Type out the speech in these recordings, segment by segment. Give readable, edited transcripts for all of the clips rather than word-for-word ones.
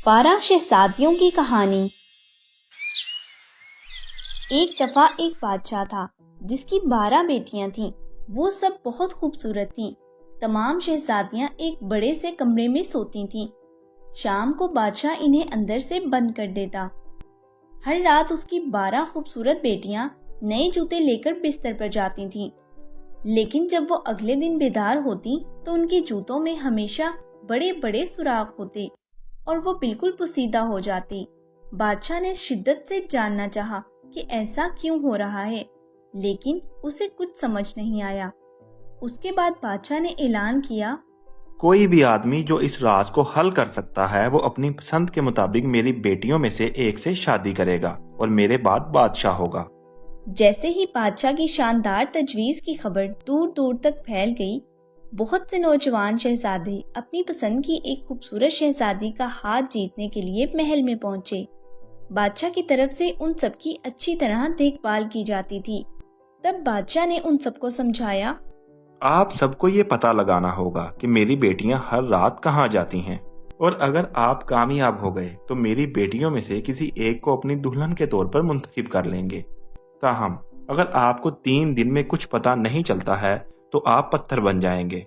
12 शहजादियों की कहानी। एक दफा एक बादशाह था जिसकी 12 बेटियां थीं। वो सब बहुत खूबसूरत थीं। तमाम शहजादियां एक बड़े से कमरे में सोती थीं। शाम को बादशाह इन्हें अंदर से बंद कर देता। हर रात उसकी 12 खूबसूरत बेटियां नए जूते लेकर बिस्तर पर जाती थीं। लेकिन जब वो अगले दिन बेदार होती तो उनके जूतों में हमेशा बड़े बड़े सुराख होते और वो बिल्कुल पोसीदा हो जाती। बादशाह ने शिद्दत से जानना चाहा कि ऐसा क्यों हो रहा है, लेकिन उसे कुछ समझ नहीं आया। उसके बाद बादशाह ने ऐलान किया, कोई भी आदमी जो इस राज को हल कर सकता है वो अपनी पसंद के मुताबिक मेरी बेटियों में से एक से शादी करेगा और मेरे बाद बादशाह होगा। जैसे ही बादशाह की शानदार तजवीज की खबर दूर दूर तक फैल गई, बहुत से नौजवान शहजादे अपनी पसंद की एक खूबसूरत शहजादी का हाथ जीतने के लिए महल में पहुंचे। बादशाह की तरफ से उन सबकी अच्छी तरह देखभाल की जाती थी। तब बादशाह ने उन सबको समझाया, आप सबको ये पता लगाना होगा कि मेरी बेटियां हर रात कहाँ जाती हैं, और अगर आप कामयाब हो गए तो मेरी बेटियों में से किसी एक को अपनी दुल्हन के तौर पर मुंतखब कर लेंगे। ताहम अगर आपको 3 दिन में कुछ पता नहीं चलता है तो आप पत्थर बन जाएंगे।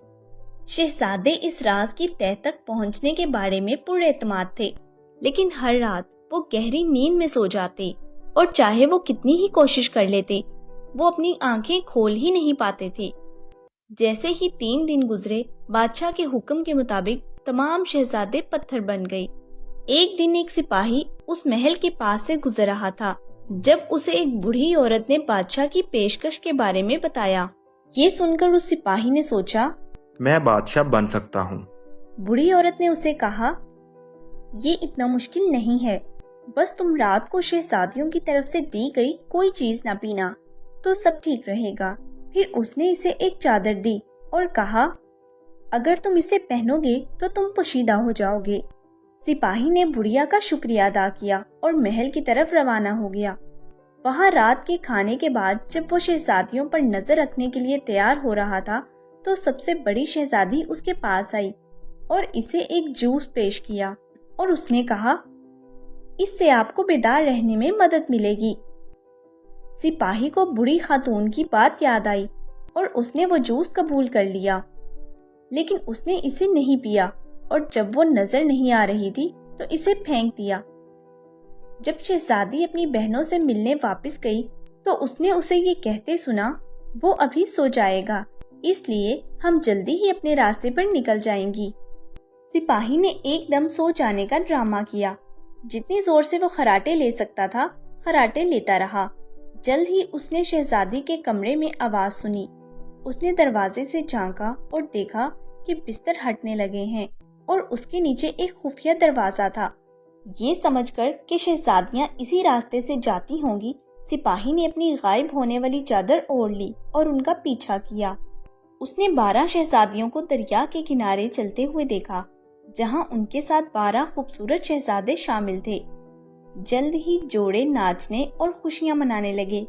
शहजादे इस राज की तह तक पहुंचने के बारे में पूरे एतमाद थे, लेकिन हर रात वो गहरी नींद में सो जाते और चाहे वो कितनी ही कोशिश कर लेते, वो अपनी आंखें खोल ही नहीं पाते थे। जैसे ही 3 दिन गुजरे, बादशाह के हुक्म के मुताबिक तमाम शहजादे पत्थर बन गए। एक दिन एक सिपाही उस महल के पास से गुजर रहा था जब उसे एक बूढ़ी औरत ने बादशाह की पेशकश के बारे में बताया। ये सुनकर उस सिपाही ने सोचा, मैं बादशाह बन सकता हूँ। बूढ़ी औरत ने उसे कहा, ये इतना मुश्किल नहीं है, बस तुम रात को शहजादियों की तरफ से दी गई कोई चीज ना पीना तो सब ठीक रहेगा। फिर उसने इसे एक चादर दी और कहा, अगर तुम इसे पहनोगे तो तुम पोशीदा हो जाओगे। सिपाही ने बुढ़िया का शुक्रिया अदा किया और महल की तरफ रवाना हो गया। वहाँ रात के खाने के बाद जब वो शहजादियों पर नजर रखने के लिए तैयार हो रहा था तो सबसे बड़ी शहजादी उसके पास आई और इसे एक जूस पेश किया और उसने कहा, इससे आपको बेदार रहने में मदद मिलेगी। सिपाही को बूढ़ी खातून की बात याद आई और उसने वो जूस कबूल कर लिया, लेकिन उसने इसे नहीं पिया और जब वो नजर नहीं आ रही थी तो इसे फेंक दिया। जब शहजादी अपनी बहनों से मिलने वापस गई तो उसने उसे ये कहते सुना, वो अभी सो जाएगा, इसलिए हम जल्दी ही अपने रास्ते पर निकल जाएंगी। सिपाही ने एकदम सो जाने का ड्रामा किया। जितनी जोर से वो खराटे ले सकता था खराटे लेता रहा। जल्द ही उसने शहजादी के कमरे में आवाज सुनी। उसने दरवाजे से झांका और देखा कि बिस्तर हटने लगे हैं और उसके नीचे एक खुफिया दरवाजा था। ये समझकर कि शहजादियां इसी रास्ते से जाती होंगी, सिपाही ने अपनी गायब होने वाली चादर ओढ़ ली और उनका पीछा किया। उसने 12 शहजादियों को दरिया के किनारे चलते हुए देखा, जहां उनके साथ 12 खूबसूरत शहजादे शामिल थे। जल्द ही जोड़े नाचने और खुशियां मनाने लगे।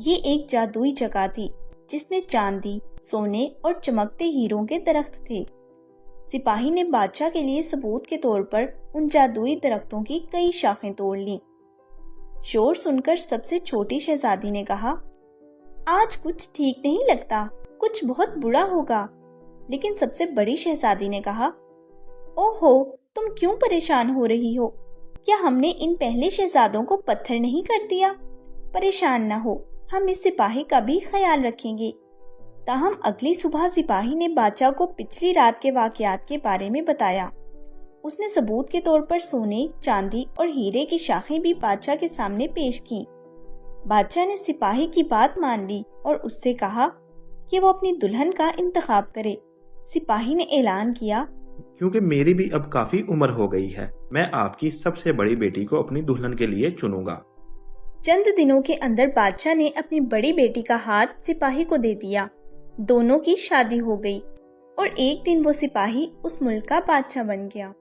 ये एक जादुई जगह थी जिसमें चांदी, सोने और चमकते हीरों के दरख्त थे। सिपाही ने बादशाह के लिए सबूत के तौर पर उन जादुई दरख्तों की कई शाखें तोड़ लीं। शोर सुनकर सबसे छोटी शहजादी ने कहा, आज कुछ ठीक नहीं लगता, कुछ बहुत बुरा होगा। लेकिन सबसे बड़ी शहजादी ने कहा, ओहो, तुम क्यों परेशान हो रही हो? क्या हमने इन पहले शहजादों को पत्थर नहीं कर दिया? परेशान न हो, हम इस सिपाही का भी ख्याल रखेंगे। ताहम अगली सुबह सिपाही ने बादशाह को पिछली रात के वाकयात के बारे में बताया। उसने सबूत के तौर पर सोने, चांदी और हीरे की शाखें भी बादशाह के सामने पेश की। बादशाह ने सिपाही की बात मान ली और उससे कहा कि वो अपनी दुल्हन का इंतखाब करे। सिपाही ने ऐलान किया, क्योंकि मेरी भी अब काफी उम्र हो गई है, मैं आपकी सबसे बड़ी बेटी को अपनी दुल्हन के लिए चुनूंगा। चंद दिनों के अंदर बादशाह ने अपनी बड़ी बेटी का हाथ सिपाही को दे दिया। दोनों की शादी हो गई और एक दिन वो सिपाही उस मुल्क का बादशाह बन गया।